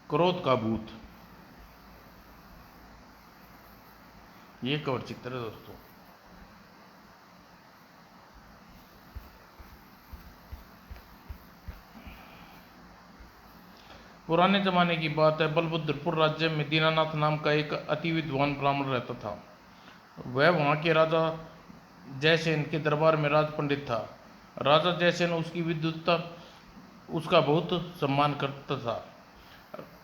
क्रोध का भूत। ये कवर चित्र है दोस्तों। पुराने जमाने की बात है। बलभद्रपुर राज्य में दीनानाथ नाम का एक अति विद्वान ब्राह्मण रहता था। वह वहाँ के राजा जयसेन के दरबार में राज पंडित था। राजा जयसेन उसकी विद्वता उसका बहुत सम्मान करता था।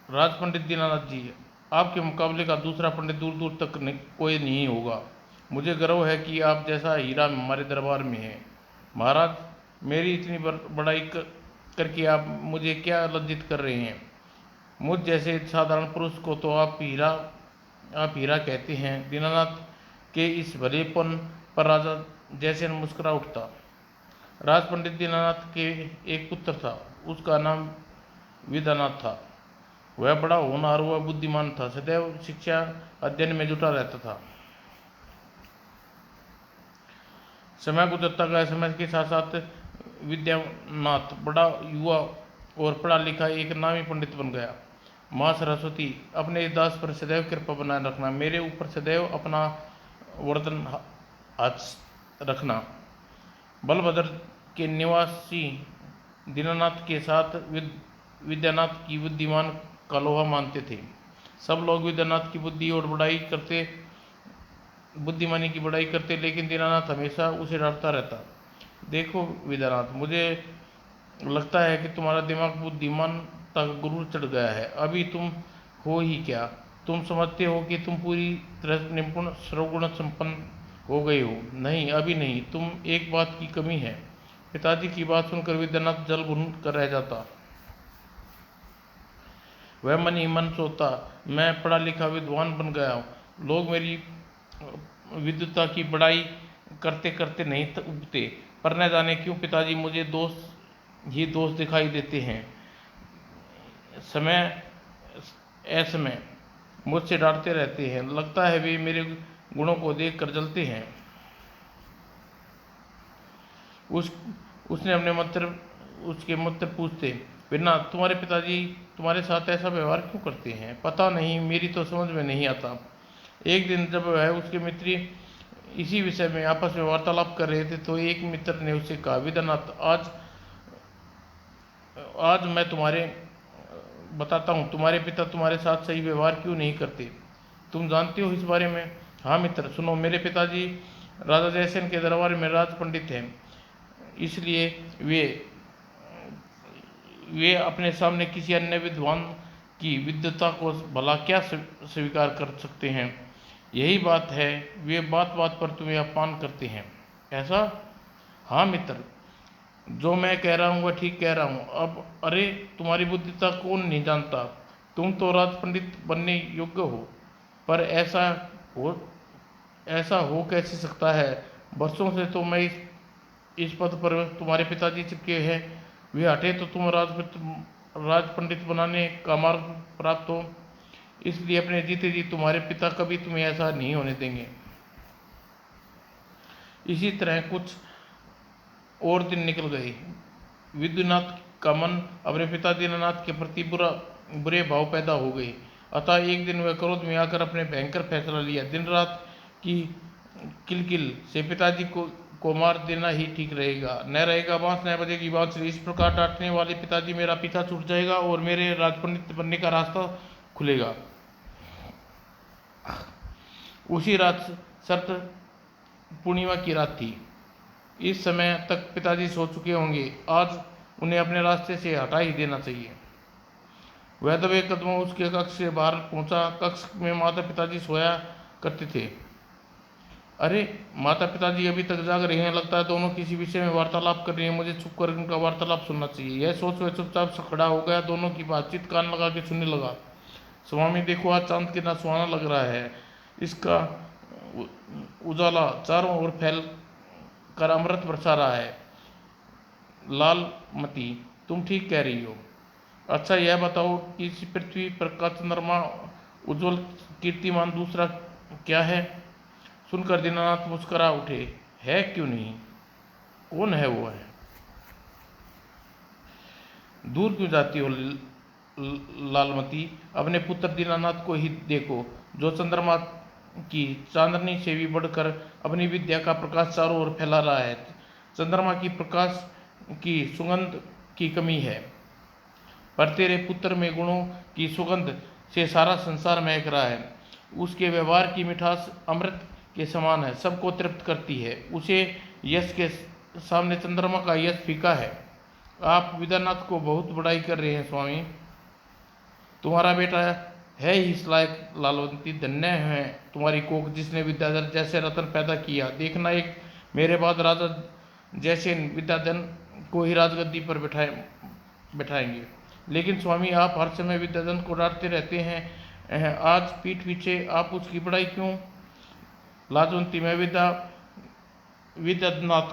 राज पंडित दीनानाथ जी, आपके मुकाबले का दूसरा पंडित दूर दूर तक कोई नहीं होगा। मुझे गर्व है कि आप जैसा हीरा हमारे दरबार में है। महाराज, मेरी इतनी बड़ाई करके आप मुझे क्या लज्जित कर रहे हैं? मुझ जैसे साधारण पुरुष को तो आप हीरा कहते हैं। दीनानाथ के इस भलेपन पर राजा जयसेन मुस्कुरा उठता। राज पंडित दीनानाथ के एक पुत्र था। उसका नाम विद्यानाथ था। वह बड़ा होनहार व बुद्धिमान था। सदैव शिक्षा अध्ययन में जुटा रहता था। समय गुजरता गया। समय के साथ साथ विद्यानाथ बड़ा युवा और पढ़ा लिखा एक नामी पंडित बन गया। माँ सरस्वती, अपने इस दास पर सदैव कृपा बनाए रखना। मेरे ऊपर सदैव अपना वर्धन हाथ रखना। बलभद्र के निवासी दीनानाथ के साथ विद्यानाथ की बुद्धिमान का लोहा मानते थे। सब लोग विद्यानाथ की बुद्धिमानी की बड़ाई करते, लेकिन दीनानाथ हमेशा उसे डांटता रहता। देखो विद्यानाथ, मुझे लगता है कि तुम्हारा दिमाग बुद्धिमान तक गुरूर चढ़ गया है। अभी तुम हो ही क्या? तुम समझते हो कि तुम पूरी तरह निपुण सर्वगुण संपन्न हो गए हो? नहीं, अभी नहीं। तुम एक बात की कमी है। पिताजी की बात सुनकर विद्यानाथ जल भुन कर रह जाता। वह मन ही मन सोचता, मैं पढ़ा लिखा विद्वान बन गया हूँ। लोग मेरी विद्वता की बड़ाई करते करते नहीं उगते, पर न जाने क्यों पिताजी मुझे दोष दिखाई देते हैं। समय असमय मुझसे डांटते रहते हैं। लगता है वे मेरे गुणों को देख कर जलते हैं। उसने उसके मित्र पूछते, बिना तुम्हारे पिताजी तुम्हारे साथ ऐसा व्यवहार क्यों करते हैं? पता नहीं, मेरी तो समझ में नहीं आता। एक दिन जब वह उसके मित्र इसी विषय में आपस में वार्तालाप कर रहे थे, तो एक मित्र ने उससे कहा, विद्यानाथ, आज आज मैं तुम्हारे बताता हूँ तुम्हारे पिता तुम्हारे साथ सही व्यवहार क्यों नहीं करते। तुम जानते हो इस बारे में? हाँ मित्र, सुनो। मेरे पिताजी राजा जयसेन के दरबार में राज पंडित हैं, इसलिए वे अपने सामने किसी अन्य विद्वान की विद्वता को भला क्या स्वीकार कर सकते हैं। यही बात है, वे बात बात पर तुम्हें अपमान करते हैं। ऐसा? हाँ मित्र, जो मैं कह रहा हूँ वह ठीक कह रहा हूँ। अब अरे, तुम्हारी बुद्धिता कौन नहीं जानता? तुम तो राज पंडित बनने योग्य हो, पर हो ऐसा हो कैसे सकता है? वर्षों से तो मैं इस पद पर तुम्हारे पिताजी चिपके हैं। वे हटे तो तुम राज पंडित बनाने का मार्ग प्राप्त हो। इसलिए अपने जीते जी तुम्हारे पिता कभी तुम्हें ऐसा नहीं होने देंगे। इसी तरह कुछ और दिन निकल गए। विद्युनाथ का मन अपने पिता दीनानाथ के प्रति बुरे भाव पैदा हो गए। अतः एक दिन वह क्रोध में आकर अपने भयंकर फैसला लिया। दिन रात की किलकिल से पिताजी को मार देना ही ठीक रहेगा। न रहेगा बांस, न बजेगी बांसुरी। इस प्रकार डांटने वाले पिताजी मेरा पीछा छूट जाएगा और मेरे राजपंडित बनने का रास्ता खुलेगा। उसी रात शरत पूर्णिमा की रात थी। इस समय तक पिताजी सो चुके होंगे। आज उन्हें अपने रास्ते से हटा ही देना चाहिए। वह दबे कदमों उसके कक्ष से बाहर पहुंचा। कक्ष में माता पिताजी सोया करते थे। अरे, माता पिताजी अभी तक जाग रहे हैं। लगता है दोनों किसी विषय में वार्तालाप कर रहे हैं। मुझे छुप कर उनका वार्तालाप सुनना चाहिए। यह सोच वह चुपचाप से खड़ा हो गया। दोनों की बातचीत कान लगा के सुनने लगा। स्वामी, देखो, आज चांद कितना सुहाना लग रहा है। इसका उजाला चारों ओर फैल कर अमृत बरसा रहा है। लालमती, तुम ठीक कह रही हो। अच्छा, यह बताओ कि इस पृथ्वी पर का चंद्रमा उज्जवल कीर्तिमान दूसरा क्या है? सुनकर दीनानाथ मुस्करा उठे। है क्यों नहीं? कौन है वो? है? दूर क्यों जाती हो लालमती, अपने पुत्र दीनानाथ को ही देखो, जो चंद्रमा की चांदनी से भी बढ़कर अपनी विद्या का प्रकाश चारों ओर फैला रहा है। चंद्रमा की प्रकाश की सुगंध की कमी है, पर तेरे पुत्र में गुणों की सुगंध से सारा संसार महक रहा है। उसके व्यवहार की मिठास अमृत के समान है, सबको तृप्त करती है। उसे यश के सामने चंद्रमा का यश फीका है। आप विद्यानाथ को बहुत बड़ाई कर रहे हैं स्वामी। तुम्हारा बेटा है ही इस लायक लालवंती, धन्य है तुम्हारी कोख जिसने विद्याधर जैसे रतन पैदा किया। देखना, एक मेरे बाद राजा जैसे विद्याधन को ही राजगद्दी पर बैठाएंगे। लेकिन स्वामी, आप हर समय विद्याधन को डांटते रहते हैं, आज पीठ पीछे आप उसकी बड़ाई क्यों? लाजवंती, मैं विद्यानाथ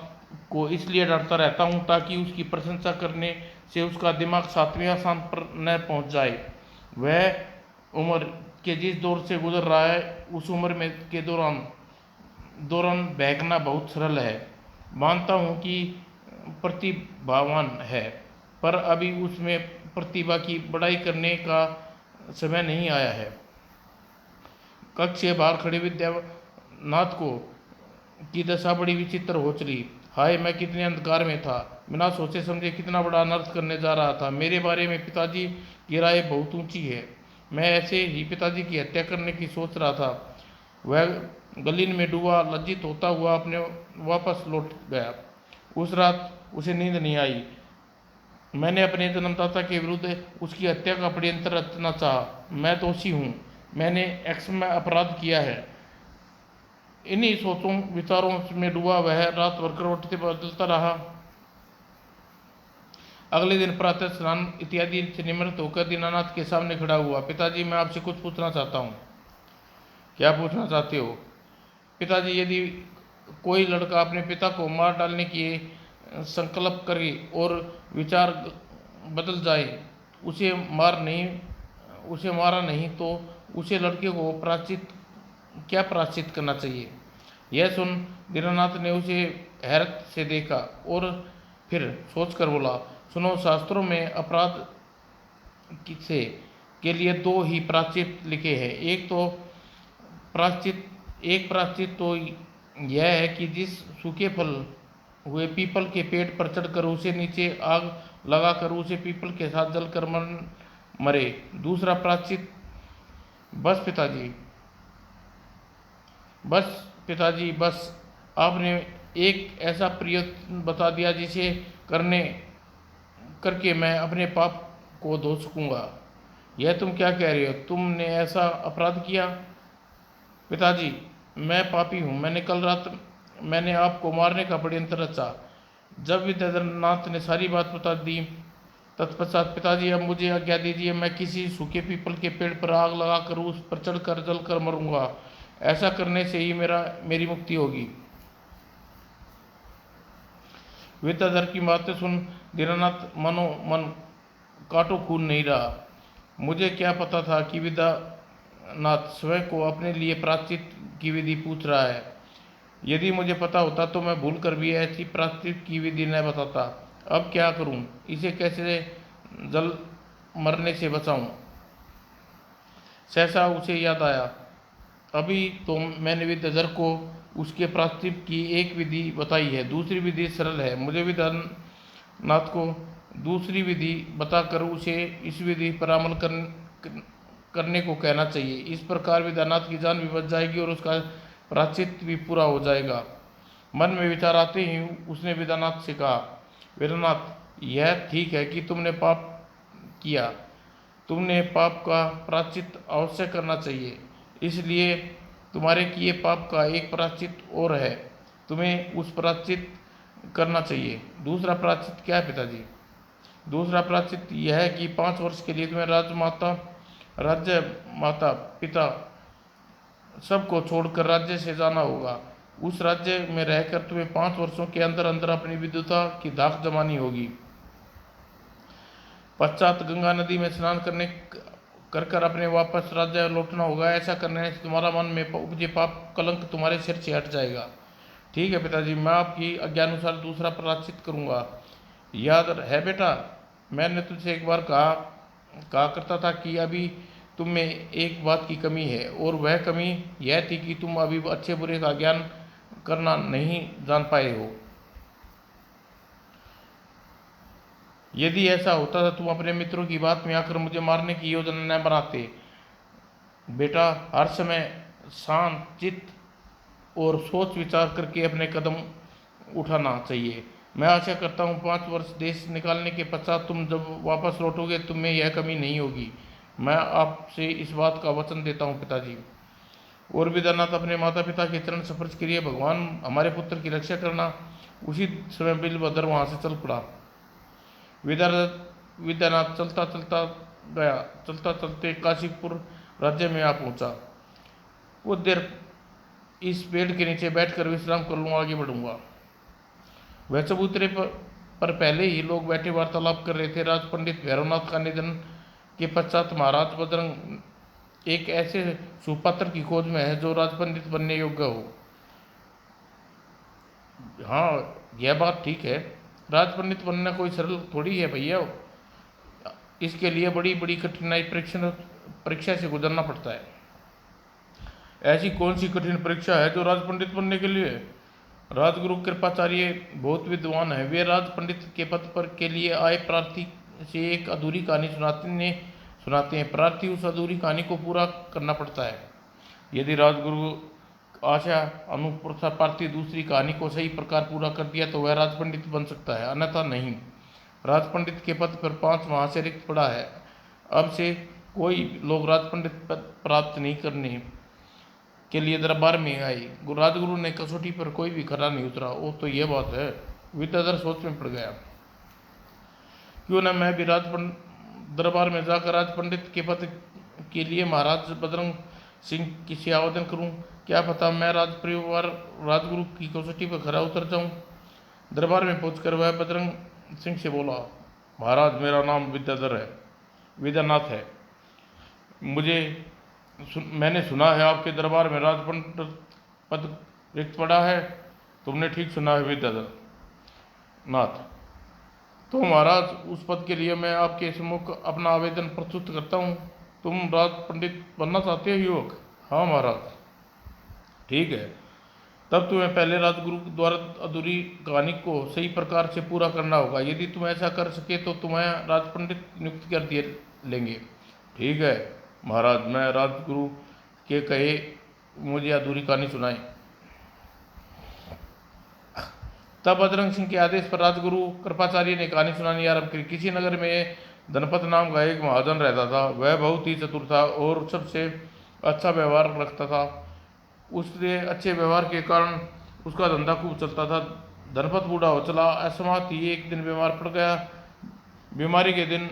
को इसलिए डांटता रहता हूँ ताकि उसकी प्रशंसा करने से उसका दिमाग सातवें आसमान पर न पहुँच जाए। वह उम्र के जिस दौर से गुजर रहा है, उस उम्र में के दौरान बहकना बहुत सरल है। मानता हूँ कि प्रतिभावान है, पर अभी उसमें प्रतिभा की बड़ाई करने का समय नहीं आया है। कक्ष से बाहर खड़े विद्यानाथ को की दशा बड़ी विचित्र हो चली। हाय, मैं कितने अंधकार में था, बिना सोचे समझे कितना बड़ा अनर्थ करने जा रहा था। मेरे बारे में पिताजी की राय बहुत ऊंची है। मैं ऐसे ही पिताजी की हत्या करने की सोच रहा था। वह गलीन में डूबा लज्जित होता हुआ अपने वापस लौट गया। उस रात उसे नींद नहीं आई। मैंने अपने जन्मदाता के विरुद्ध उसकी हत्या का षड्यंत्र रचना चाहा। मैं दोषी हूँ, मैंने एक्स में अपराध किया है। इन्हीं सोचों विचारों में डूबा वह रात भर करवट बदलता रहा। अगले दिन प्रातः स्नान इत्यादि से निवृत्त होकर दीनानाथ के सामने खड़ा हुआ। पिताजी, मैं आपसे कुछ पूछना चाहता हूँ। क्या पूछना चाहते हो? पिताजी, यदि कोई लड़का अपने पिता को मार डालने की संकल्प करे और विचार बदल जाए, उसे मारा नहीं तो उसे लड़के को क्या प्रायश्चित करना चाहिए? यह सुन दीनानाथ ने उसे हैरत से देखा और फिर सोचकर बोला, सुनो, शास्त्रों में अपराध के लिए दो ही प्रायश्चित लिखे हैं। एक प्रायश्चित तो यह है कि जिस सूखे फल हुए पीपल के पेड़ पर चढ़कर उसे नीचे आग लगाकर उसे पीपल के साथ जलकर मरे। दूसरा प्रायश्चित, बस आपने एक ऐसा प्रयत्न बता दिया जिसे करके मैं अपने पाप को धो सकूंगा। यह तुम क्या कह रहे हो? तुमने ऐसा अपराध किया? पिताजी, मैं पापी हूँ। कल रात मैंने आपको मारने का षड्यंत्र रचा। जब विद्याधरनाथ ने सारी बात बता दी, तत्पश्चात, पिताजी, अब मुझे आज्ञा दीजिए, मैं किसी सूखे पीपल के पेड़ पर आग लगाकर उस पर चढ़कर जलकर मरूंगा। ऐसा करने से ही मेरी मुक्ति होगी। विद्याधर की बातें सुन दीनानाथ मनो मन काटो खून नहीं रहा। मुझे क्या पता था कि विद्यानाथ स्वयं को अपने लिए प्रायश्चित की विधि पूछ रहा है। यदि मुझे पता होता तो मैं भूल कर भी ऐसी प्रायश्चित की विधि न बताता। अब क्या करूं? इसे कैसे जल मरने से बचाऊं? सहसा उसे याद आया, अभी तो मैंने विद्याधर को उसके प्रायश्चित की एक विधि बताई है। दूसरी विधि सरल है। मुझे विद्यानाथ को दूसरी विधि बताकर उसे इस विधि पर अमल करने को कहना चाहिए। इस प्रकार विद्यानाथ की जान भी बच जाएगी और उसका प्रायश्चित भी पूरा हो जाएगा। मन में विचार आते ही उसने विद्यानाथ से कहा, विद्यानाथ, यह ठीक है कि तुमने पाप किया। तुमने पाप का प्रायश्चित अवश्य करना चाहिए। इसलिए तुम्हारे किए पाप का एक प्रायश्चित और है, तुम्हें उस प्रायश्चित करना चाहिए। दूसरा प्रायश्चित क्या है पिताजी? दूसरा प्रायश्चित यह है कि 5 वर्ष के लिए तुम्हें राज्य माता पिता सबको छोड़कर राज्य से जाना होगा। उस राज्य में रहकर तुम्हें 5 वर्षों के अंदर अंदर अपनी विद्वता की धाक जमानी होगी। पश्चात गंगा नदी में स्नान कर अपने वापस राज्य लौटना होगा। ऐसा करने से तुम्हारा मन में उपजे पाप कलंक तुम्हारे सिर से हट जाएगा। ठीक है पिताजी, मैं आपकी आज्ञानुसार दूसरा प्रायश्चित करूंगा। याद है बेटा, मैंने तुझसे एक बार कहा कहा करता था कि अभी तुम में एक बात की कमी है, और वह कमी यह थी कि तुम अभी अच्छे बुरे का ज्ञान करना नहीं जान पाए हो। यदि ऐसा होता था, तुम अपने मित्रों की बात में आकर मुझे मारने की योजना न बनाते। बेटा, हर समय शांत चित्त और सोच विचार करके अपने कदम उठाना चाहिए। मैं आशा करता हूँ 5 वर्ष देश निकालने के पश्चात तुम जब वापस लौटोगे, तुम में यह कमी नहीं होगी। मैं आपसे इस बात का वचन देता हूँ पिताजी। और विद्यानाथ अपने माता पिता के चरण स्पर्श करिए, भगवान हमारे पुत्र की रक्षा करना। उसी समय बिलभद्र वहाँ से चल पड़ा। विद्यानाथ चलता चलता गया। चलता चलते काशीपुर राज्य में आ पहुंचा। कुछ देर इस पेड़ के नीचे बैठकर विश्राम कर लूँ, आगे बढ़ूंगा। वह चबूतरे पर पहले ही लोग बैठे वार्तालाप कर रहे थे। राज पंडित भैरवनाथ का निधन के पश्चात महाराज बजरंग एक ऐसे सुपात्र की खोज में है जो राज पंडित बनने योग्य हो। हाँ, यह बात ठीक है। राज पंडित बनना कोई सरल थोड़ी है भैया। इसके लिए बड़ी बड़ी कठिनाई परीक्षा से गुजरना पड़ता है। ऐसी कौन सी कठिन परीक्षा है जो राज पंडित बनने के लिए? राजगुरु कृपाचार्य बहुत विद्वान है। वे राज पंडित के पद पर के लिए आए प्रार्थी से एक अधूरी कहानी सुनाते हैं। प्रार्थी उस अधूरी कहानी को पूरा करना पड़ता है। यदि राजगुरु आशा अनुरूप प्रार्थी दूसरी कहानी को सही प्रकार पूरा कर दिया तो वह राज पंडित बन सकता है, अन्यथा नहीं। राज पंडित के पद पर 5 माह से रिक्त पड़ा है। अब से कोई लोग राज पंडित पद प्राप्त नहीं करने के लिए दरबार में आए। राजगुरु ने कसौटी पर कोई भी खरा नहीं उतरा। वो तो यह बात है। विद्याधर सोच में पड़ गया, क्यों न मैं भी दरबार में जाकर राज पंडित के पद के लिए महाराज बजरंग सिंह की से आवेदन करूं। क्या पता मैं राजगुरु की कसौटी पर खरा उतर जाऊं। दरबार में पहुंचकर वह बजरंग सिंह से बोला, महाराज, मेरा नाम विद्यानाथ है। मैंने सुना है आपके दरबार में राज पंडित पद रिक्त पड़ा है। तुमने ठीक सुना है विद्याधर नाथ। तो महाराज, उस पद के लिए मैं आपके सम्मुख अपना आवेदन प्रस्तुत करता हूँ। तुम राज पंडित बनना चाहते हो युवक? हाँ महाराज। ठीक है, तब तुम्हें पहले राजगुरु द्वारा अधूरी कहानी को सही प्रकार से पूरा करना होगा। यदि तुम ऐसा कर सके तो तुम्हें राज पंडित नियुक्त कर दिए लेंगे। ठीक है महाराज, मैं राजगुरु के कहे मुझे अधूरी कहानी सुनाई। तब बजरंग सिंह के आदेश पर राजगुरु कृपाचार्य ने कहानी सुनानी आरंभ की। किसी नगर में धनपत नाम का एक महाजन रहता था। वह बहुत ही चतुर था और सबसे अच्छा व्यवहार रखता था। उसके अच्छे व्यवहार के कारण उसका धंधा खूब चलता था। धनपत बूढ़ा हो चला। असमत ही एक दिन बीमार पड़ गया। बीमारी के दिन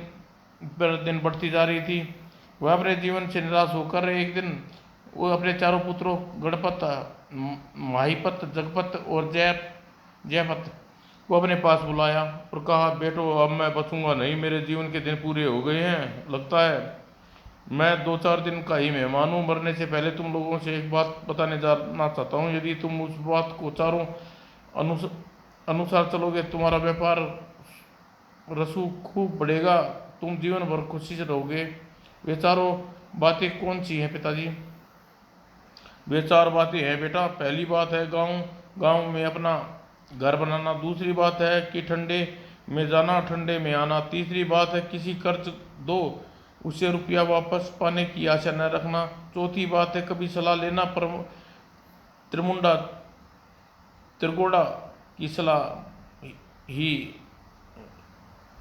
पर दिन बढ़ती जा रही थी। वह अपने जीवन से निराश होकर एक दिन वो अपने चारों पुत्रों गणपत, माहीपत, जगपत और जयपत को अपने पास बुलाया और कहा, बेटो, अब मैं बचूंगा नहीं। मेरे जीवन के दिन पूरे हो गए हैं। लगता है मैं 2-4 दिन का ही मेहमान हूँ। मरने से पहले तुम लोगों से एक बात बताने जाना चाहता हूँ। यदि तुम उस बात को चारों अनुसार चलोगे, तुम्हारा व्यापार रसू खूब बढ़ेगा। तुम जीवन भर खुशी से रहोगे। वे चारों बातें कौन सी हैं पिताजी? वे 4 बातें हैं बेटा। पहली बात है गांव में अपना घर बनाना। दूसरी बात है कि ठंडे में जाना, ठंडे में आना। तीसरी बात है किसी कर्ज दो उससे रुपया वापस पाने की आशा न रखना। चौथी बात है कभी सलाह लेना पर त्रिमुंडा त्रिगोड़ा की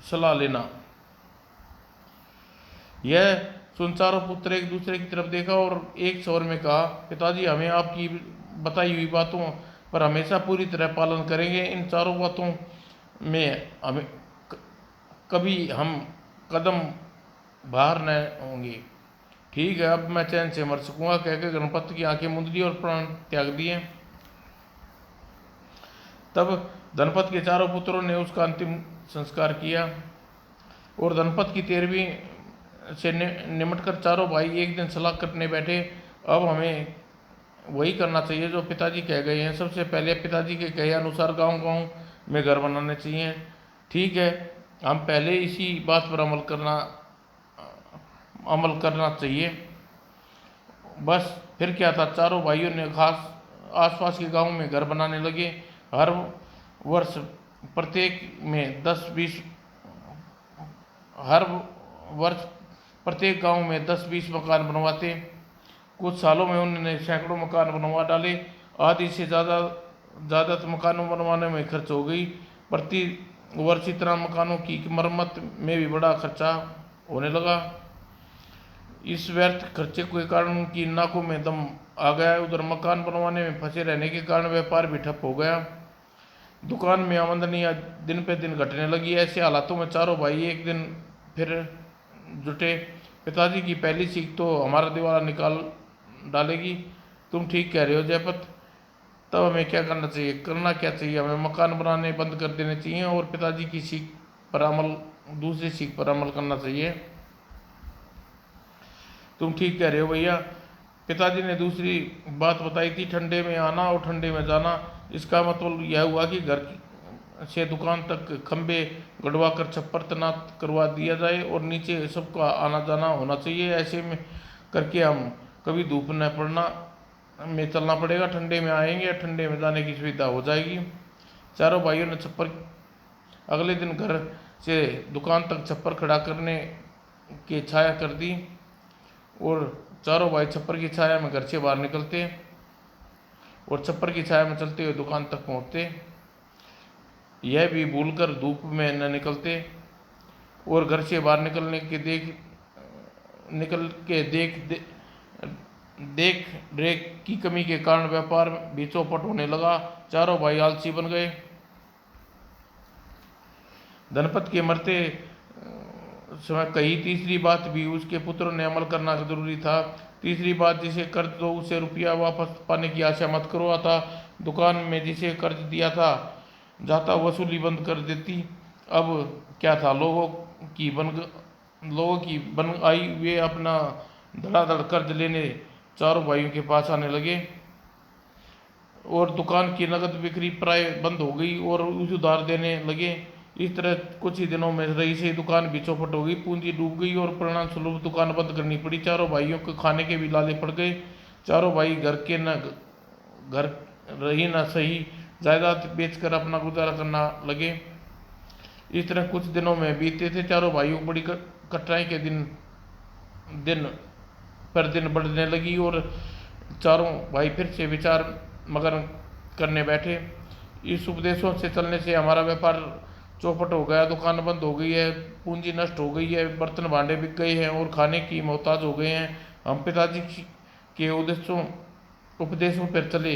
सलाह लेना। यह सुन चारों पुत्र एक दूसरे की तरफ देखा और एक स्वर में कहा, पिताजी, हमें आपकी बताई हुई बातों पर हमेशा पूरी तरह पालन करेंगे। इन चारों बातों में हमें कभी हम कदम बाहर न होंगे। ठीक है, अब मैं चैन से मर सकूंगा, कहकर गणपति की आंखें मूंद ली और प्राण त्याग दिए। तब धनपत के चारों पुत्रों ने उसका अंतिम संस्कार किया और धनपत की 13वीं से निमटकर चारों भाई एक दिन सलाह करने बैठे। अब हमें वही करना चाहिए जो पिताजी कह गए हैं। सबसे पहले पिताजी के कहे अनुसार गांव में घर बनाने चाहिए। ठीक है, हम पहले इसी बात पर अमल करना अमल करना चाहिए। बस फिर क्या था, चारों भाइयों ने खास आसपास के गांव में घर बनाने लगे। हर वर्ष प्रत्येक में 10-20 हर वर्ष प्रत्येक गांव में 10-20 मकान बनवाते। कुछ सालों में उन्होंने सैकड़ों मकान बनवा डाले। आधी से ज़्यादा तो मकानों बनवाने में खर्च हो गई। प्रति वर्ष इतना मकानों की मरम्मत में भी बड़ा खर्चा होने लगा। इस व्यर्थ खर्चे के कारण उनकी नाकों में दम आ गया। उधर मकान बनवाने में फंसे रहने के कारण व्यापार भी ठप हो गया। दुकान में आमदनी दिन पे दिन घटने लगी। ऐसे हालातों में चारों भाई एक दिन फिर जुटे। पिताजी की पहली सीख तो हमारा दिवाला निकाल डालेगी। तुम ठीक कह रहे हो जयपत। तब हमें क्या करना चाहिए? करना क्या चाहिए? हमें मकान बनाने बंद कर देने चाहिए और पिताजी की सीख पर अमल दूसरी सीख पर अमल करना चाहिए। तुम ठीक कह रहे हो भैया। पिताजी ने दूसरी बात बताई थी, ठंडे में आना और ठंडे में जाना। इसका मतलब यह हुआ कि घर से दुकान तक खंबे गड़वा कर छप्पर तैनात करवा दिया जाए और नीचे सबका आना जाना होना चाहिए। ऐसे में करके हम कभी धूप न पड़ना में चलना पड़ेगा। ठंडे में आएंगे, ठंडे में जाने की सुविधा हो जाएगी। चारों भाइयों ने छप्पर अगले दिन घर से दुकान तक छप्पर खड़ा करने की छाया कर दी और चारों भाई छप्पर की छाया में घर से बाहर निकलते और छप्पर की छाया में चलते हुए दुकान तक पहुंचते। यह भी भूलकर धूप में न निकलते और घर से बाहर निकल के देख रेख की कमी के कारण व्यापार भी चौपट होने लगा। चारों भाई आलसी बन गए। धनपत के मरते समय कही तीसरी बात भी उसके पुत्रों ने अमल करना जरूरी था। तीसरी बात, जिसे कर्ज दो उसे रुपया वापस पाने की आशा मत करो था। दुकान में जिसे कर्ज दिया था जाता वसूली बंद कर देती। अब क्या था, लोगों की बन आई। वे अपना धड़ाधड़ कर्ज लेने चारों भाइयों के पास आने लगे और दुकान की नकद बिक्री प्राय बंद हो गई और उस उधार देने लगे। इस तरह कुछ ही दिनों में रही से दुकान भी चौपट हो गई, पूंजी डूब गई और परिणाम स्वरूप दुकान बंद करनी पड़ी। चारों भाइयों को खाने के भी लाले पड़ गए। चारों भाई घर रही न सही जायदाद बेचकर अपना गुजारा करना लगे। इस तरह कुछ दिनों में बीतते थे। चारों भाइयों को बड़ी कठिनाई के दिन पर दिन बढ़ने लगी और चारों भाई फिर से विचार मगन करने बैठे। इस उपदेशों से चलने से हमारा व्यापार चौपट हो गया, दुकान बंद हो गई है, पूंजी नष्ट हो गई है, बर्तन भांडे बिक गए हैं और खाने की मोहताज हो गए हैं। हम पिताजी के उपदेशों पर चले,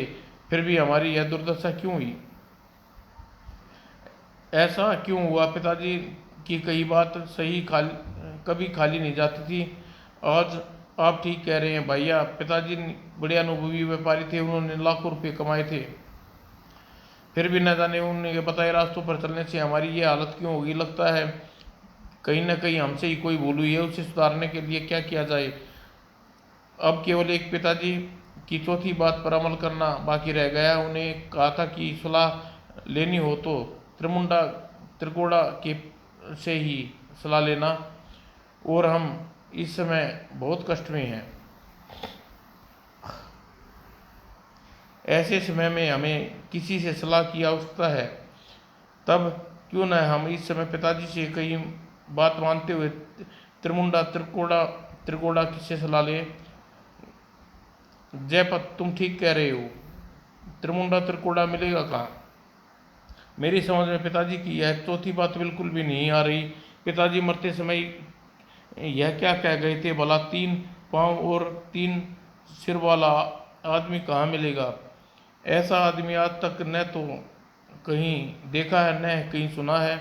फिर भी हमारी यह दुर्दशा क्यों हुई? ऐसा क्यों हुआ? पिताजी की कई बात कभी खाली नहीं जाती थी। आज आप ठीक कह रहे हैं भैया। पिताजी बड़े अनुभवी व्यापारी थे, उन्होंने लाखों रुपए कमाए थे। फिर भी न जाने उन्हें बताए रास्तों पर चलने से हमारी ये हालत क्यों होगी। लगता है कहीं न कहीं हमसे ही कोई भूल हुई है। उसे सुधारने के लिए क्या किया जाए? अब केवल एक पिताजी की चौथी बात पर अमल करना बाकी रह गया। उन्हें कहा था कि सलाह लेनी हो तो त्रिकोड़ा के से ही सलाह लेना और हम इस समय बहुत कष्ट में हैं। ऐसे समय में हमें किसी से सलाह की आवश्यकता है। तब क्यों न हम इस समय पिताजी से कई बात मानते हुए त्रिकोड़ा किससे सलाह लें। जयपत, तुम ठीक कह रहे हो। त्रिकोड़ा मिलेगा कहाँ? मेरी समझ में पिताजी की यह चौथी बात बिल्कुल भी नहीं आ रही। पिताजी मरते समय यह क्या कह गए थे भला? 3 पाँव और 3 सिर वाला आदमी कहाँ मिलेगा? ऐसा आदमी आज तक न तो कहीं देखा है न कहीं सुना है।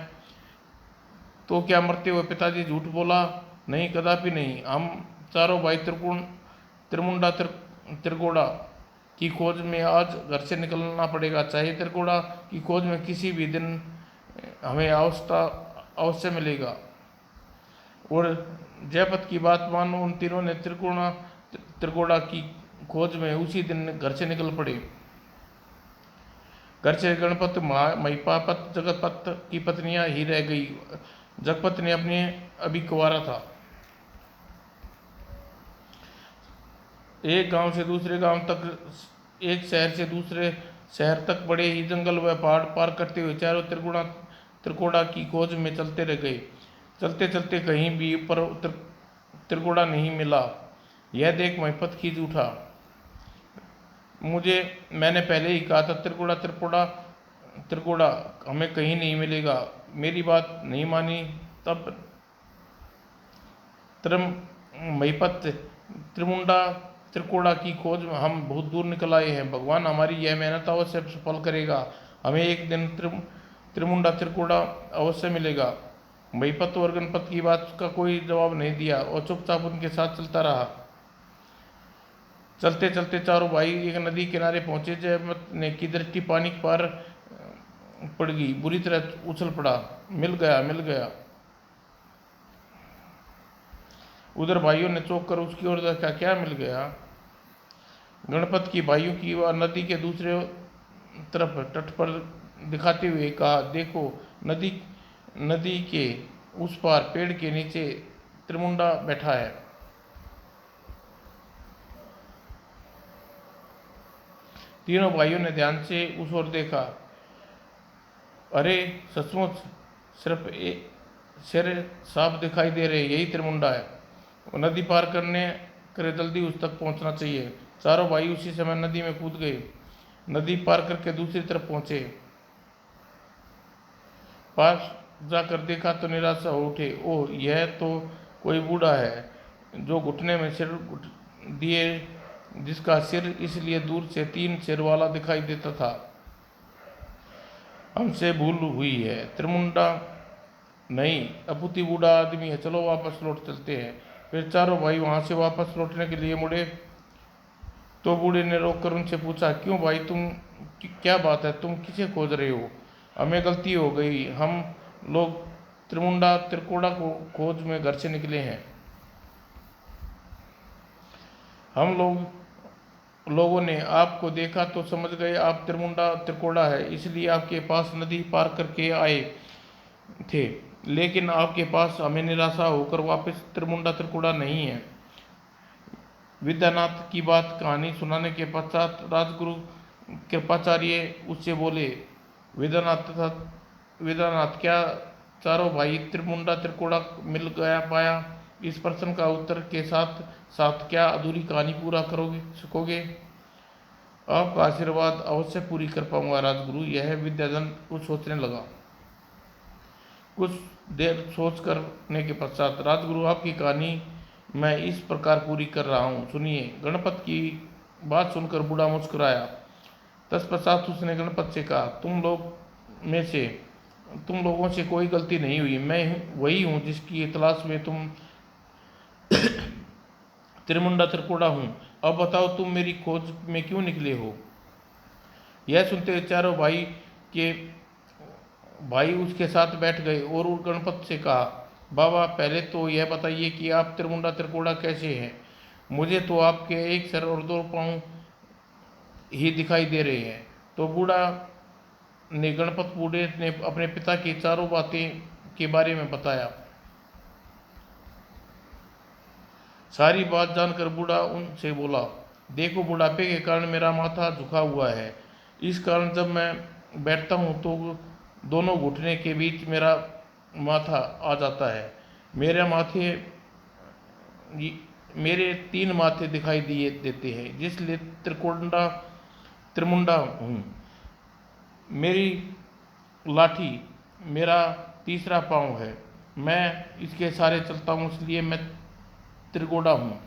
तो क्या मरते हुए पिताजी झूठ बोला? नहीं, कदापि नहीं। हम चारों भाई त्रिकोड़ा की खोज में आज घर से निकलना पड़ेगा। चाहे त्रिकोड़ा की खोज में किसी भी दिन हमें अवश्य मिलेगा। और जयपत की बात मानो, उन तीनों ने त्रिकोड़ा की खोज में उसी दिन घर से निकल पड़े। घर से गणपत, महिपापत, जगतपत की पत्नियां ही रह गई। जगपत ने अपने अभी कुंवारा था। एक गांव से दूसरे गांव तक, एक शहर से दूसरे शहर तक बड़े ही जंगल व पहाड़ पार करते हुए चारों त्रिकोड़ा की खोज में चलते रह गए। चलते चलते कहीं भी पर त्रिकोड़ा नहीं मिला। यह देख महिपत खींच उठा। मैंने पहले ही कहा था त्रिकोड़ा त्रिकोड़ा त्रिकोड़ा हमें कहीं नहीं मिलेगा। मेरी बात नहीं मानी। तब त्रिम महिपत त्रिमुंडा त्रिकोड़ा की खोज में हम बहुत दूर निकल आए हैं। भगवान हमारी यह मेहनत अवश्य सफल करेगा। हमें एक दिन त्रिमुंडा त्रिकोड़ा अवश्य मिलेगा। महिपत और गणपत की बात का कोई जवाब नहीं दिया और चुपचाप उनके साथ चलता रहा। चलते चलते चारों भाई एक नदी किनारे पहुंचे। जयमत ने की दृष्टि पानी पर पड़ गई। बुरी तरह उछल पड़ा। मिल गया, मिल गया। उधर भाइयों ने चौंक कर उसकी ओर देखा। क्या मिल गया? गणपत की भाइयों की वह नदी के दूसरे तरफ तट पर दिखाते हुए कहा, देखो नदी नदी के उस पार पेड़ के नीचे त्रिमुंडा बैठा है। तीनों भाइयों ने ध्यान से उस ओर देखा। अरे सचमुच सिर साफ दिखाई दे रहे, यही त्रिमुंडा है। नदी पार करे जल्दी उस तक पहुंचना चाहिए। चारों भाई उसी समय नदी में कूद गए। नदी पार करके दूसरी तरफ पहुंचे। पास जाकर देखा तो निराशा हो उठे। ओह, यह तो कोई बूढ़ा है जो घुटने में सिर दिए, जिसका सिर इसलिए दूर से 3 सिर वाला दिखाई देता था। हमसे भूल हुई है। त्रिमुंडा नहीं, अपुती बूढ़ा आदमी है। चलो वापस लौट चलते हैं। फिर चारों भाई वहां से वापस लौटने के लिए मुड़े तो बूढ़े ने रोककर उनसे पूछा, क्यों भाई, क्या बात है? तुम किसे खोज रहे हो? हमें गलती हो गई। हम लोग त्रिमुंडा त्रिकोड़ा को खोज में घर से निकले हैं। हम लोगों ने आपको देखा तो समझ गए आप त्रिमुंडा त्रिकोड़ा है, इसलिए आपके पास नदी पार करके आए थे। लेकिन आपके पास हमें निराशा होकर वापस त्रिमुंडा त्रिकोड़ा नहीं है। विद्यानाथ की बात कहानी सुनाने के पश्चात राजगुरु कृपाचार्य उससे बोले, वेदानाथ, क्या चारों भाई त्रिमुंडा त्रिकोड़ा मिल गया पाया? इस प्रश्न का उत्तर के साथ साथ क्या अधूरी कहानी पूरा सकोगे? आपका आशीर्वाद अवश्य पूरी कर पाऊंगा राजगुरु। यह विद्याधन कुछ सोचने लगा। कुछ देर सोच करने के पश्चात, राजगुरु आपकी कहानी मैं इस प्रकार पूरी कर रहा हूँ, सुनिए। गणपत की बात सुनकर बूढ़ा मुस्कुराया। तत्पश्चात उसने गणपत से कहा, तुम लोगों से कोई गलती नहीं हुई। मैं वही हूँ जिसकी तलाश में तुम त्रिमुंडा त्रिकोड़ा हूँ। अब बताओ तुम मेरी खोज में क्यों निकले हो? यह सुनते चारों भाई उसके साथ बैठ गए और गणपत से कहा, बाबा पहले तो यह बताइए कि आप त्रिमुंडा त्रिकोड़ा कैसे हैं? मुझे तो आपके एक सर और 2 पाँव ही दिखाई दे रहे हैं। तो गणपत बूढ़े ने अपने पिता की चारों बातें के बारे में बताया। सारी बात जानकर बूढ़ा उनसे बोला, देखो बुढ़ापे के कारण मेरा माथा झुका हुआ है। इस कारण जब मैं बैठता हूँ तो दोनों घुटने के बीच मेरा माथा आ जाता है। मेरे 3 माथे दिखाई देते हैं, जिसलिए त्रिमुंडा हूँ। मेरी लाठी मेरा तीसरा पाँव है। मैं इसके सहारे चलता हूँ, इसलिए मैं त्रिकोड़ा हूँ।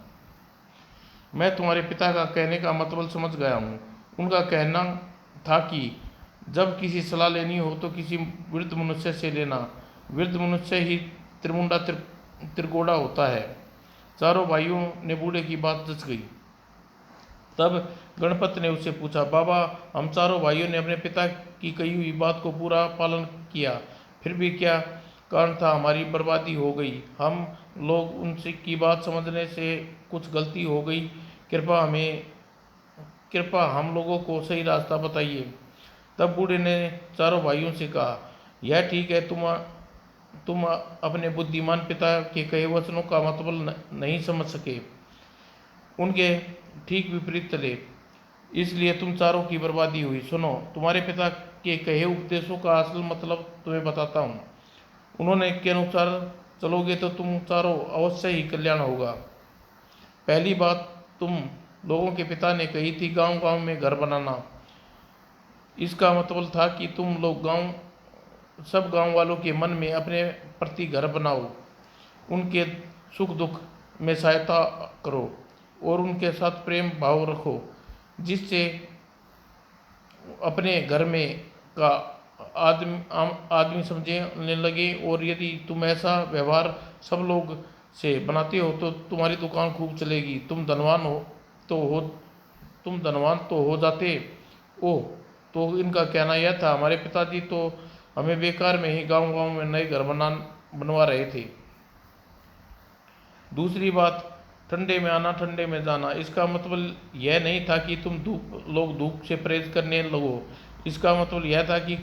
मैं तुम्हारे पिता का कहने का मतलब समझ गया हूँ। उनका कहना था कि जब किसी सलाह लेनी हो तो किसी वृद्ध मनुष्य से लेना। वृद्ध मनुष्य ही त्रिमुंडा त्रिकोड़ा होता है। चारों भाइयों ने बूढ़े की बात जच गई। तब गणपत ने उससे पूछा, बाबा हम चारों भाइयों ने अपने पिता की कही हुई बात को पूरा पालन किया, फिर भी क्या कारण था हमारी बर्बादी हो गई? हम लोग उनसे की बात समझने से कुछ गलती हो गई। कृपा हम लोगों को सही रास्ता बताइए। तब बूढ़े ने चारों भाइयों से कहा, यह ठीक है, तुम अपने बुद्धिमान पिता के कहे वचनों का मतलब नहीं समझ सके। उनके ठीक विपरीत चले, इसलिए तुम चारों की बर्बादी हुई। सुनो, तुम्हारे पिता के कहे उपदेशों का असल मतलब तुम्हें बताता हूँ। उन्होंने के अनुसार चलोगे तो तुम चारों अवश्य ही कल्याण होगा। पहली बात तुम लोगों के पिता ने कही थी, गांव गांव में घर बनाना। इसका मतलब था कि तुम लोग सब गांव वालों के मन में अपने प्रति घर बनाओ, उनके सुख दुख में सहायता करो और उनके साथ प्रेम भाव रखो, जिससे अपने घर में का आदमी समझने लगे। और यदि तुम ऐसा व्यवहार सब लोग से बनाते हो तो तुम्हारी दुकान खूब चलेगी। तुम धनवान तो हो जाते। ओह, तो इनका कहना यह था, हमारे पिताजी तो हमें बेकार में ही गांव गांव में नए घर बनवा रहे थे। दूसरी बात, ठंडे में आना ठंडे में जाना। इसका मतलब यह नहीं था कि लोग धूप से परहेज करने लगो। इसका मतलब यह था कि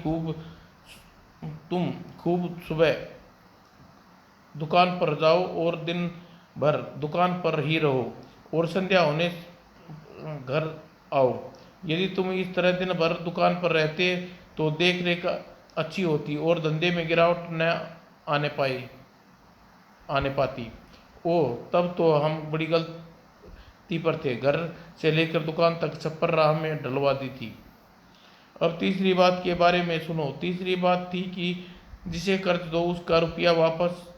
तुम खूब सुबह दुकान पर जाओ और दिन भर दुकान पर ही रहो और संध्या होने घर आओ। यदि तुम इस तरह दिन भर दुकान पर रहते तो देख रेख अच्छी होती और धंधे में गिरावट न आने पाती। ओह, तब तो हम बड़ी गलती पर थे, घर से लेकर दुकान तक छप्पर राह में डलवा दी थी। अब तीसरी बात के बारे में सुनो। तीसरी बात थी कि जिसे कर्ज दो उसका रुपया वापस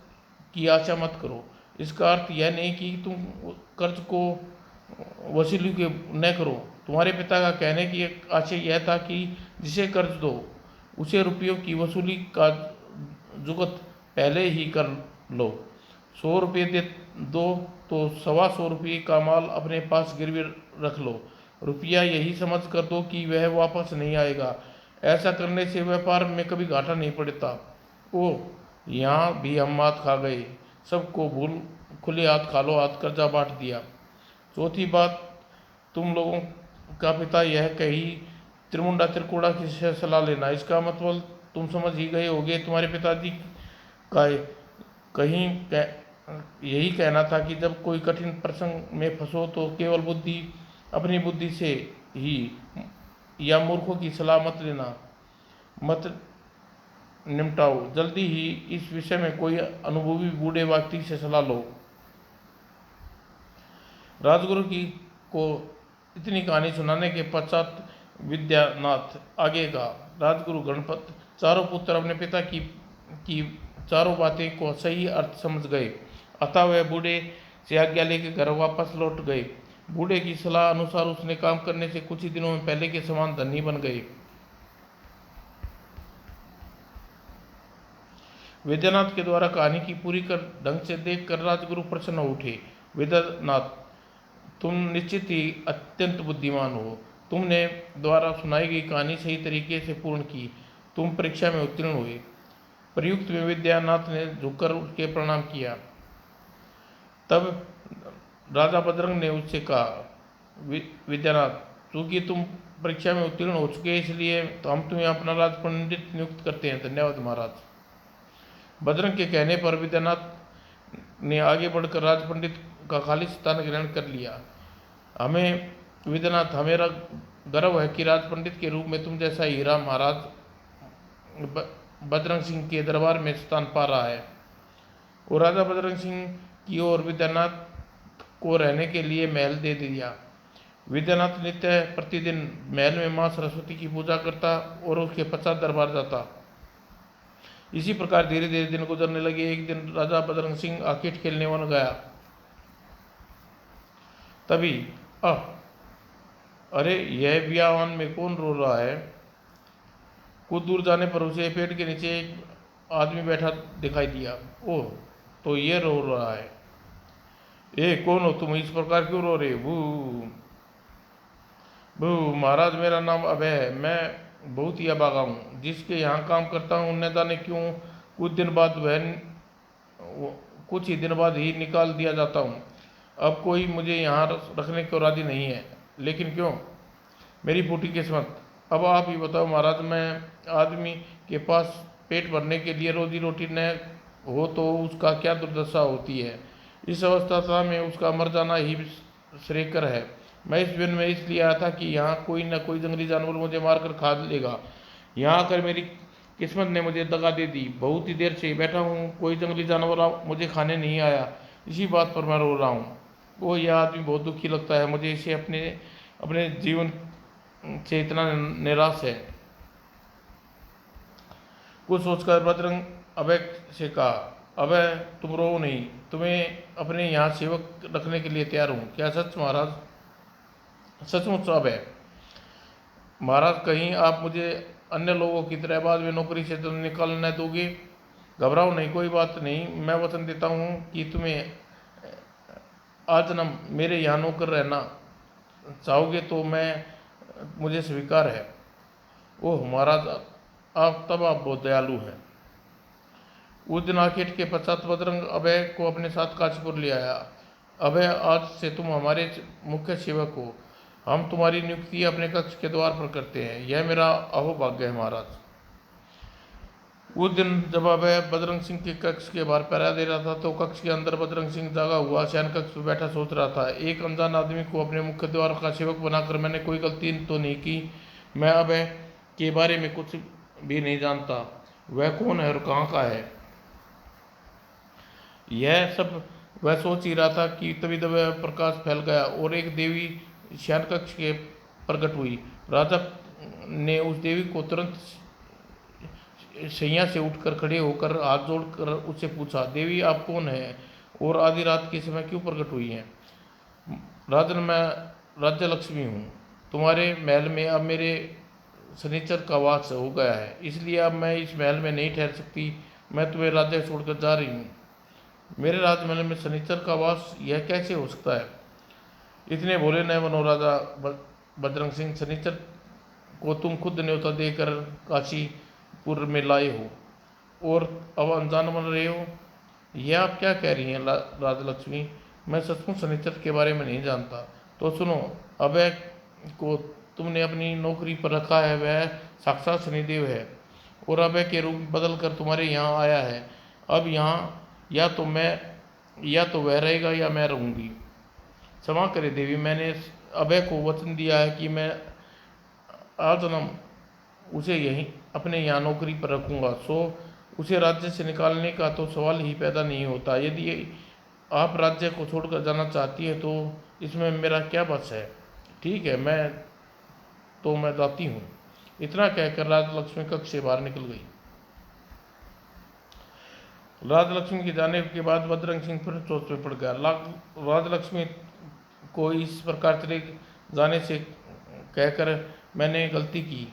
की आशा मत करो। इसका अर्थ यह नहीं कि तुम कर्ज को वसूली के न करो। तुम्हारे पिता का कहने की एक आशय यह था कि जिसे कर्ज दो उसे रुपयों की वसूली का जुगत पहले ही कर लो। 100 रुपये दो तो 125 रुपये का माल अपने पास गिरवी रख लो। रुपया यही समझ कर दो कि वह वापस नहीं आएगा। ऐसा करने से व्यापार में कभी घाटा नहीं पड़ता। ओह, यहाँ भी हम मात खा गए। सबको भूल खुले हाथ खा लो, हाथ कर्जा बांट दिया। चौथी बात, तुम लोगों का पिता यह कही त्रिमुंडा त्रिकोड़ा की से सलाह लेना। इसका मतलब तुम समझ ही गए होगे। तुम्हारे पिताजी का कहीं यही कहना था कि जब कोई कठिन प्रसंग में फंसो तो केवल अपनी बुद्धि से ही या मूर्खों की सलाह मत निपटाओ। जल्दी ही इस विषय में कोई अनुभवी बूढ़े व्यक्ति से सलाह लो। राजगुरु को इतनी कहानी सुनाने के पश्चात विद्यानाथ आगे का राजगुरु गणपत चारों पुत्र अपने पिता की चारों बातें को सही अर्थ समझ गए। अतः वह बूढ़े से आज्ञा लेकर घर वापस लौट गए। बूढ़े की सलाह अनुसार उसने काम करने से कुछ ही दिनों में पहले के समान धनी बन गए। विद्यानाथ के द्वारा कहानी की पूरी ढंग से देखकर राजगुरु प्रसन्न हो उठे। विद्यानाथ, तुम निश्चित ही अत्यंत बुद्धिमान हो। तुमने द्वारा सुनाई गई कहानी सही तरीके से पूर्ण की। तुम परीक्षा में उत्तीर्ण हुए। प्रयुक्त में विद्यानाथ ने झुककर उसके प्रणाम किया। तब राजा बजरंग ने उससे कहा, विद्यानाथ, चूंकि तुम परीक्षा में उत्तीर्ण हो चुके इसलिए तो हम तुम्हें अपना राज पंडित नियुक्त करते हैं। धन्यवाद महाराज। बजरंग के कहने पर विद्यानाथ ने आगे बढ़कर राज पंडित का खालिस स्थान ग्रहण कर लिया। विद्यानाथ, हमेरा गर्व है कि राज पंडित के रूप में तुम जैसा हीरा महाराज बजरंग सिंह के दरबार में स्थान पा रहा है। और राजा बजरंग सिंह की ओर विद्यानाथ को रहने के लिए महल दे दिया। विद्यानाथ नित्य प्रतिदिन महल में माँ सरस्वती की पूजा करता और उसके पश्चात दरबार जाता। इसी प्रकार धीरे धीरे दिन गुजरने लगे। एक दिन राजा बजरंग सिंह क्रिकेट खेलने वन गया। तभी अरे, यह बियावान में कौन रो रहा है? कुछ दूर जाने पर उसे पेड़ के नीचे एक आदमी बैठा दिखाई दिया। ओह, तो ये रो रहा है। कौन हो तुम? इस प्रकार क्यों रो रहे? बू बू महाराज, मेरा नाम अभय है। मैं बहुत ही अभागा हूँ। जिसके यहाँ काम करता हूँ न जाने क्यों कुछ ही दिन बाद ही निकाल दिया जाता हूँ। अब कोई मुझे यहाँ रखने को राजी नहीं है। लेकिन क्यों? मेरी फूटी किस्मत। अब आप ही बताओ महाराज, मैं आदमी के पास पेट भरने के लिए रोजी रोटी न हो तो उसका क्या दुर्दशा होती है। इस अवस्था में उसका मर जाना ही श्रेकर है। मैं इस वन में इसलिए आया था कि यहाँ कोई न कोई जंगली जानवर मुझे मारकर खा लेगा। यहाँ आकर मेरी किस्मत ने मुझे दगा दे दी। बहुत ही देर से बैठा हूँ, कोई जंगली जानवर मुझे खाने नहीं आया। इसी बात पर मैं रो रहा हूँ। वो यह आदमी बहुत दुखी लगता है मुझे। इसे अपने अपने जीवन से इतना निराश है। कुछ सोचकर बजरंग अभय से कहा, अभय तुम रो नहीं, तुम्हें अपने यहाँ सेवक रखने के लिए तैयार हूँ। क्या सच महाराज? सचमुच अभय। महाराज कहीं आप मुझे अन्य लोगों की तरह बाद में नौकरी से तो निकाल न दोगे? घबराओ नहीं, कोई बात नहीं। मैं वचन देता हूँ कि तुम्हें आजन्म मेरे यहाँ नौकर रहना चाहोगे तो मैं मुझे स्वीकार है। ओह महाराज, आप बहुत दयालु हैं। उस दिन आखेट के पश्चात बजरंग अभय को अपने साथ काशीपुर ले आया। अभय, आज से तुम हमारे मुख्य सेवक हो। हम तुम्हारी नियुक्ति अपने कक्ष के द्वार पर करते हैं। यह मेरा अहोभाग्य है महाराज। उस दिन जब अभय बजरंग सिंह के कक्ष के बाहर पहरा दे रहा था तो कक्ष के अंदर बजरंग सिंह जागा हुआ शयन कक्ष में बैठा सोच रहा था, एक अनजान आदमी को अपने मुख्य द्वार का सेवक बनाकर मैंने कोई गलती तो नहीं की। मैं अभय के बारे में कुछ भी नहीं जानता। वह कौन है और कहाँ का है? यह सब वह सोच ही रहा था कि तभी वह प्रकाश फैल गया और एक देवी शयन कक्ष के प्रकट हुई। राजा ने उस देवी को तुरंत शैया से उठकर खड़े होकर हाथ जोड़कर उससे पूछा, देवी आप कौन हैं और आधी रात के समय क्यों प्रकट हुई हैं? राजन, मैं राज्य लक्ष्मी हूँ। तुम्हारे महल में अब मेरे शनिचर का वास हो गया है, इसलिए अब मैं इस महल में नहीं ठहर सकती। मैं तुम्हें राज्य छोड़कर जा रही हूँ। मेरे राजमहल में शनिचर का वास, यह कैसे हो सकता है? इतने भोले न बनो राजा बजरंग सिंह। शनिचर को तुम खुद न्योता देकर काशीपुर में लाए हो और अब अनजान बन रहे हो। यह आप क्या कह रही हैं राजलक्ष्मी? मैं सचमुच शनिचर के बारे में नहीं जानता। तो सुनो, अभय को तुमने अपनी नौकरी पर रखा है, वह साक्षात शनिदेव है और अभय के रूप बदल कर तुम्हारे यहाँ आया है। अब यहाँ या तो वह रहेगा या मैं रहूँगी। क्षमा करे देवी, मैंने अभय को वचन दिया है कि मैं आजन्म उसे यहीं अपने यहाँ नौकरी पर रखूँगा। सो उसे राज्य से निकालने का तो सवाल ही पैदा नहीं होता। यदि आप राज्य को छोड़कर जाना चाहती हैं तो इसमें मेरा क्या बस है? ठीक है, मैं जाती हूँ। इतना कहकर राजलक्ष्मी कक्ष से बाहर निकल गई। राजलक्ष्मी के जाने के बाद बजरंग सिंह फिर सोच में पड़ गया। राजलक्ष्मी को इस प्रकार चले जाने से कहकर मैंने गलती की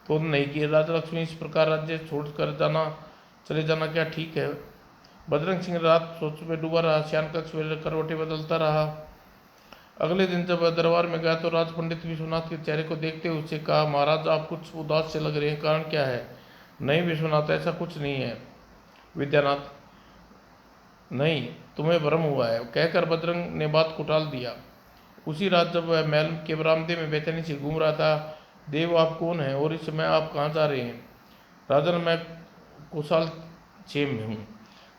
तो नहीं की। राजलक्ष्मी इस प्रकार राज्य छोड़कर चले जाना क्या ठीक है? बजरंग सिंह रात सोच में डूबा रहा, शयन कक्ष में करवटें बदलता रहा। अगले दिन जब वह दरबार में गया तो राज पंडित विश्वनाथ के चेहरे को देखते हुए उससे कहा, महाराज आप कुछ उदास से लग रहे हैं, कारण क्या है? नहीं विश्वनाथ, ऐसा कुछ नहीं है। विद्यानाथ, नहीं, तुम्हें भ्रम हुआ है, कहकर बजरंग ने बात को टाल दिया। उसी रात जब वह महल के बरामदे में बेचैनी से घूम रहा था, देव आप कौन हैं और इस समय आप कहाँ जा रहे हैं? राजन, मैं कुशाल क्षेम में हूँ।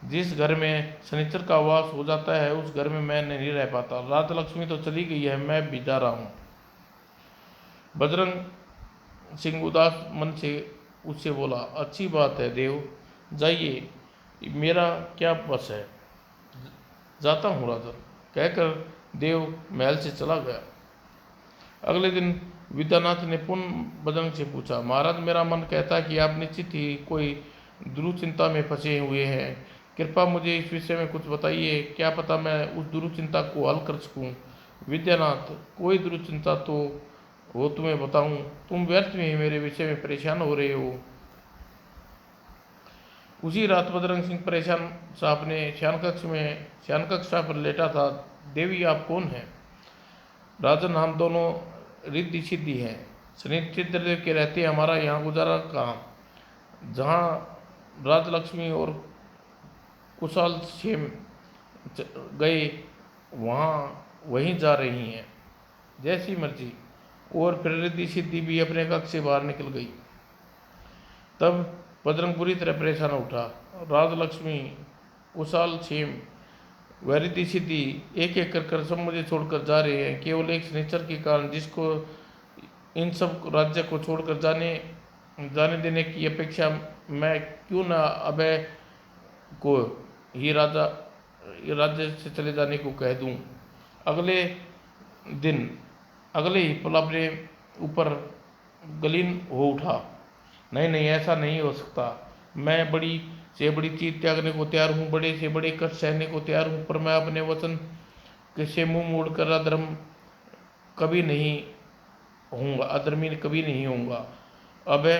जिस घर में शनिचर का वास हो जाता है उस घर में मैं नहीं रह पाता। राजलक्ष्मी तो चली गई है, मैं भी जा रहा हूँ। बजरंग सिंह उदास मन से उससे बोला, अच्छी बात है देव, जाइए, मेरा क्या बस है, जाता हूँ राजन, कहकर देव महल से चला गया। अगले दिन विद्यानाथ ने पुनः बजरंग से पूछा, महाराज मेरा मन कहता है कि आप निश्चित ही कोई दुरुचिंता में फंसे हुए हैं। कृपा मुझे इस विषय में कुछ बताइए, क्या पता मैं उस दुरुचिंता को हल कर सकूं। विद्यानाथ, कोई दुरुचिंता तो हो तुम्हें बताऊं, तुम व्यर्थ में ही मेरे विषय में परेशान हो रहे हो। उसी रात बजरंग सिंह परेशान सा अपने शयन कक्ष पर लेटा था। देवी आप कौन हैं? राजन, हम दोनों रिद्धि सिद्धि हैं, शनिचर देव के रहते हमारा यहाँ गुजारा कहाँ। जहाँ राजलक्ष्मी और कुशाल क्षेम गए वहीं जा रही हैं, जैसी मर्जी। और फिर रिद्धि सिद्धि भी अपने कक्ष से बाहर निकल गई। तब बजरंग बुरी तरह परेशान उठा। राजलक्ष्मी, कुशाल क्षेम वह रिद्धि सिद्धि एक एक कर सब मुझे छोड़कर जा रहे हैं, केवल एक शनिचर के कारण, जिसको इन सब राज्य को छोड़कर जाने जाने देने की अपेक्षा मैं क्यों ना अभय को ही राज्य से चले जाने को कह दूं। अगले दिन अगले ही पल अपने ऊपर गलीन हो उठा। नहीं नहीं, ऐसा नहीं हो सकता। मैं बड़ी से बड़ी चीज त्यागने को तैयार हूँ, बड़े से बड़े कष्ट सहने को तैयार हूँ, पर मैं अपने वचन के से मुंह मोड़कर अधर्म कभी नहीं होऊंगा, अधर्मी कभी नहीं होऊंगा। अभय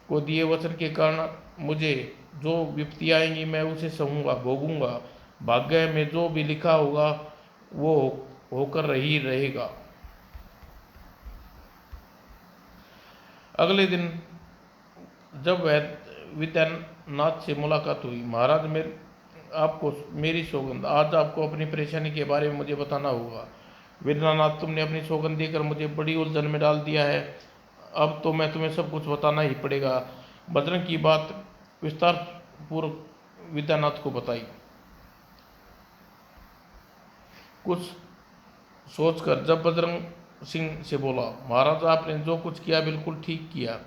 को दिए वचन के कारण मुझे जो विपत्ति आएंगी मैं उसे सहूंगा, भोगूंगा। भाग्य में जो भी लिखा होगा वो होकर ही रहेगा। अगले दिन जब वह विद्यानाथ से मुलाकात हुई, महाराज मेरे आपको मेरी सौगंध, आज आपको अपनी परेशानी के बारे में मुझे बताना होगा। विद्यानाथ, तुमने अपनी सौगंध देकर मुझे बड़ी उलझन में डाल दिया है, अब तो मैं तुम्हें सब कुछ बताना ही पड़ेगा। बजरंग की बात विस्तार पूर्वक विद्यानाथ को बताई। कुछ सोचकर जब बजरंग सिंह से बोला, महाराज आपने जो कुछ किया बिल्कुल ठीक किया।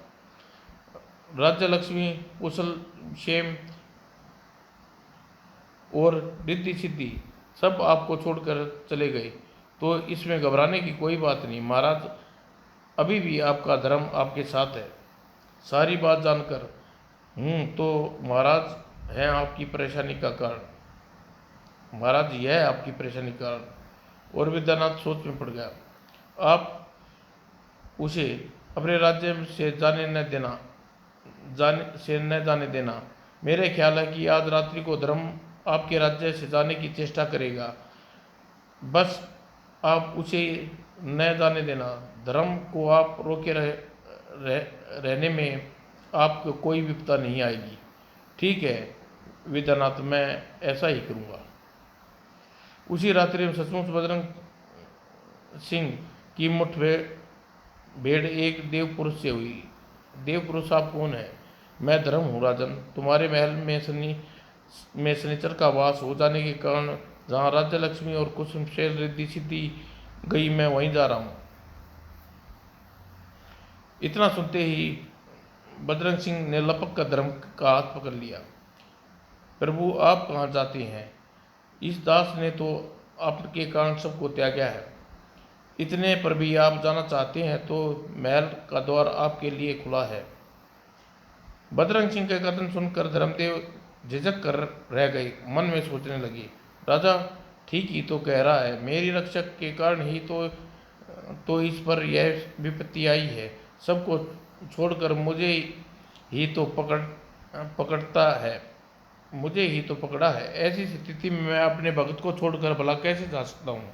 राज्य लक्ष्मी, कुशल क्षेम और रिद्धि सिद्धि सब आपको छोड़कर चले गए, तो इसमें घबराने की कोई बात नहीं। महाराज, अभी भी आपका धर्म आपके साथ है। सारी बात जानकर तो महाराज है आपकी परेशानी का कारण। महाराज, यह है आपकी परेशानी का कारण। और विद्यानाथ सोच में पड़ गया। आप उसे अपने राज्य से जाने देना। मेरे ख्याल है कि आज रात्रि को धर्म आपके राज्य से जाने की चेष्टा करेगा। बस आप उसे न जाने देना। धर्म को आप रोके रहने में आपको कोई विपदा नहीं आएगी। ठीक है विद्यानाथ, मैं ऐसा ही करूँगा। उसी रात्रि में सचमुच बजरंग सिंह की मुठभेड़ एक देव पुरुष से हुई। देव पुरुष, आप कौन है? मैं धर्म हूँ राजन। तुम्हारे महल में शनिचर का वास हो जाने के कारण जहाँ राज्य लक्ष्मी और कुसुम शैल रिद्धि सिद्धि गई, मैं वहीं जा रहा हूँ। इतना सुनते ही बजरंग सिंह ने लपक कर धर्म का हाथ पकड़ लिया। प्रभु, आप कहाँ जाते हैं? इस दास ने तो आपके कारण सबको त्यागा है। इतने पर भी आप जाना चाहते हैं तो महल का द्वार आपके लिए खुला है। बजरंग सिंह के कथन सुनकर धर्मदेव झिझक कर रह गए। मन में सोचने लगे, राजा ठीक ही तो कह रहा है। मेरी रक्षक के कारण ही तो इस पर यह विपत्ति आई है। सबको छोड़कर मुझे ही तो पकड़ता है, मुझे ही तो पकड़ा है। ऐसी स्थिति में मैं अपने भक्त को छोड़कर भला कैसे जा सकता हूँ?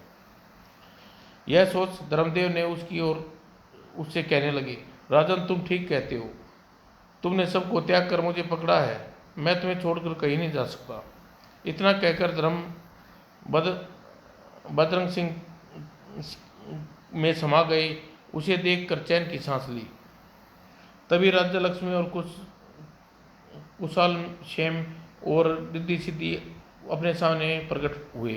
यह सोच धर्मदेव ने उसकी ओर उससे कहने लगे, राजन तुम ठीक कहते हो। तुमने सबको त्याग कर मुझे पकड़ा है, मैं तुम्हें छोड़कर कहीं नहीं जा सकता। इतना कहकर बजरंग सिंह में समा गए। उसे देखकर चैन की सांस ली। तभी राज्य लक्ष्मी और कुशाल क्षेम और रिद्धि सिद्धि अपने सामने प्रकट हुए।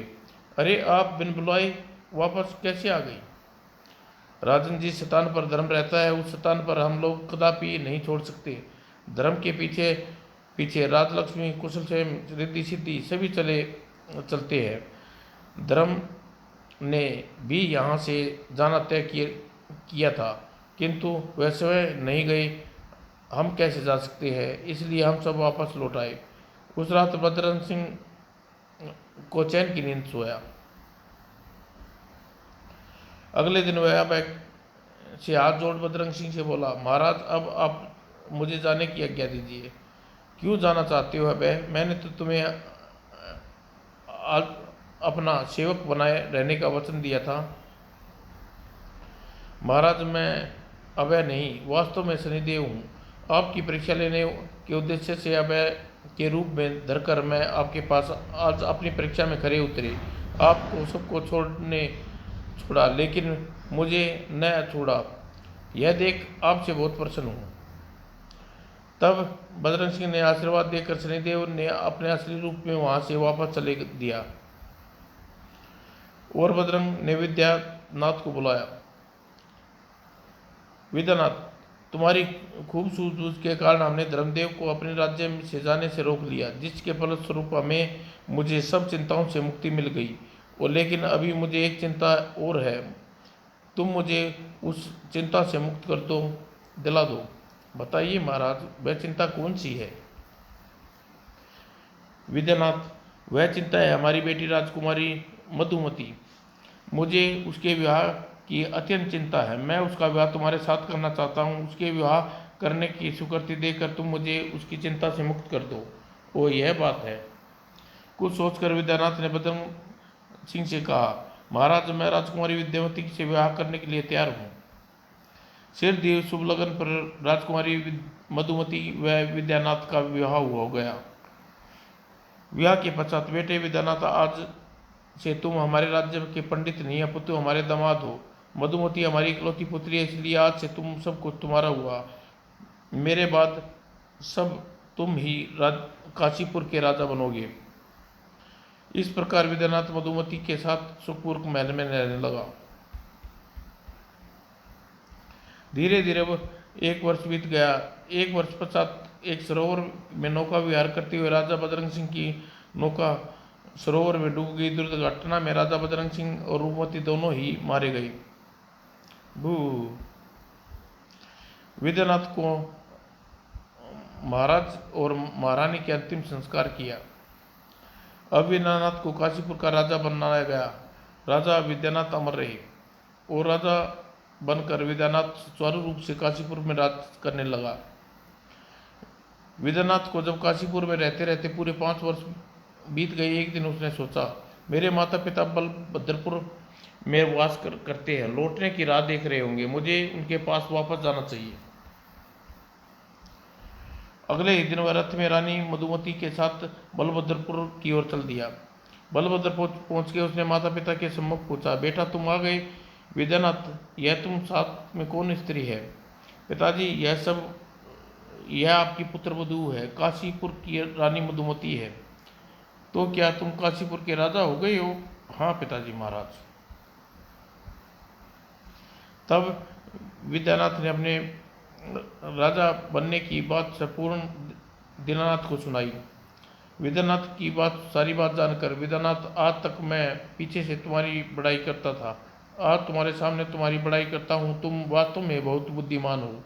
अरे, आप बिन बुलाए वापस कैसे आ गई? राजन, जिस स्थान पर धर्म रहता है उस स्थान पर हम लोग कदापि नहीं छोड़ सकते। धर्म के पीछे पीछे राजलक्ष्मी, कुशल क्षेम, रिद्धि सिद्धि सभी चलते हैं। धर्म ने भी यहाँ से जाना तय किया था, किंतु वह स्वयं नहीं गए। हम कैसे जा सकते हैं? इसलिए हम सब वापस लौट आए। उस रात बजरंग सिंह को चैन की नींद सोया। अगले दिन वह अब से हाथ जोड़ बजरंग सिंह से बोला, महाराज, अब आप मुझे जाने की आज्ञा दीजिए। क्यों जाना चाहते हो अभय? मैंने तो तुम्हें अपना सेवक बनाए रहने का वचन दिया था। महाराज, मैं अभय नहीं, वास्तव में शनिदेव हूँ। आपकी परीक्षा लेने के उद्देश्य से अभय के रूप में धरकर मैं आपके पास आज अपनी परीक्षा में खरे उतरे। आपको सबको छोड़ा, लेकिन मुझे न छोड़ा। यह देख आपसे बहुत प्रसन्न हूँ। तब बजरंग सिंह ने आशीर्वाद देकर शनिदेव ने अपने असली रूप में वहाँ से वापस चले दिया। और बजरंग ने विद्यानाथ को बुलाया। विद्यानाथ, तुम्हारी खूब सूझबूझ के कारण हमने धर्मदेव को अपने राज्य से जाने से रोक लिया, जिसके फलस्वरूप हमें मुझे सब चिंताओं से मुक्ति मिल गई। और लेकिन अभी मुझे एक चिंता और है, तुम मुझे उस चिंता से मुक्त कर दो, दिला दो। बताइए महाराज, वह चिंता कौन सी है? विद्यानाथ, वह चिंता है हमारी बेटी राजकुमारी मधुमती। मुझे उसके विवाह की अत्यंत चिंता है। मैं उसका विवाह तुम्हारे साथ करना चाहता हूँ। उसके विवाह करने की स्वीकृति देकर तुम मुझे उसकी चिंता से मुक्त कर दो। ओ, यह बात है। कुछ सोचकर विद्यानाथ ने बजरंग सिंह से कहा, महाराज, मैं राजकुमारी विद्यावती से विवाह करने के लिए तैयार हूँ। सिर दिए शुभ लगन पर राजकुमारी मधुमती व विद्यानाथ का विवाह हो गया। विवाह के पश्चात, बेटे विद्यानाथ, आज से तुम हमारे राज्य के पंडित नहीं, अपितु हमारे दामाद हो। मधुमती हमारी इकलौती पुत्री है, इसलिए आज से तुम सब कुछ तुम्हारा हुआ। मेरे बाद सब तुम ही काशीपुर के राजा बनोगे। इस प्रकार विद्यानाथ मधुमती के साथ सुखपूर्वक महल में रहने लगा। धीरे धीरे वो एक वर्ष बीत गया। एक वर्ष पश्चात एक सरोवर में नौका विहार करते हुए राजा बजरंग सिंह की नौका सरोवर में डूब गई। दुर्घटना में राजा बजरंग सिंह और रूपमती दोनों ही मारे गए। भू विद्यानाथ को महाराज और महारानी के अंतिम संस्कार किया। अब विद्यानाथ को काशीपुर का राजा बनाया गया। राजा विद्यानाथ अमर रहे और राजा बनकर विद्यानाथ सुचारू रूप से काशीपुर में राज करने लगा। विद्यानाथ को जब काशीपुर में रहते रहते पूरे 5 वर्ष बीत गए, एक दिन उसने सोचा, मेरे माता पिता बलभद्रपुर में वास करते हैं, लौटने की राह देख रहे होंगे, मुझे उनके पास वापस जाना चाहिए। अगले ही दिन वह रथ में रानी मधुमती के साथ बलभद्रपुर की ओर चल दिया। बलभद्रपुर पहुंच के उसने माता पिता के सम्मुख पूछा, बेटा तुम आ गए? विद्यानाथ, यह तुम साथ में कौन स्त्री है? पिताजी, यह आपकी पुत्र वधू है, काशीपुर की रानी मधुमती है। तो क्या तुम काशीपुर के राजा हो गए हो? हाँ पिताजी महाराज। तब विद्यानाथ ने अपने राजा बनने की बात संपूर्ण दीनानाथ को सुनाई। विद्यानाथ की सारी बात जानकर विद्यानाथ, आज तक मैं पीछे से तुम्हारी बड़ाई करता था, आज तुम्हारे सामने तुम्हारी बड़ाई करता हूँ। तुम वास्तव में बहुत बुद्धिमान हो।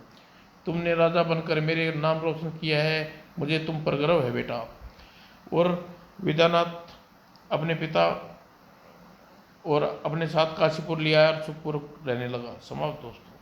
तुमने राजा बनकर मेरे नाम रोशन किया है, मुझे तुम पर गर्व है बेटा। और विद्यानाथ अपने पिता और अपने साथ काशीपुर ले आया और सुखपूर्वक रहने लगा। समाप्त दोस्तों।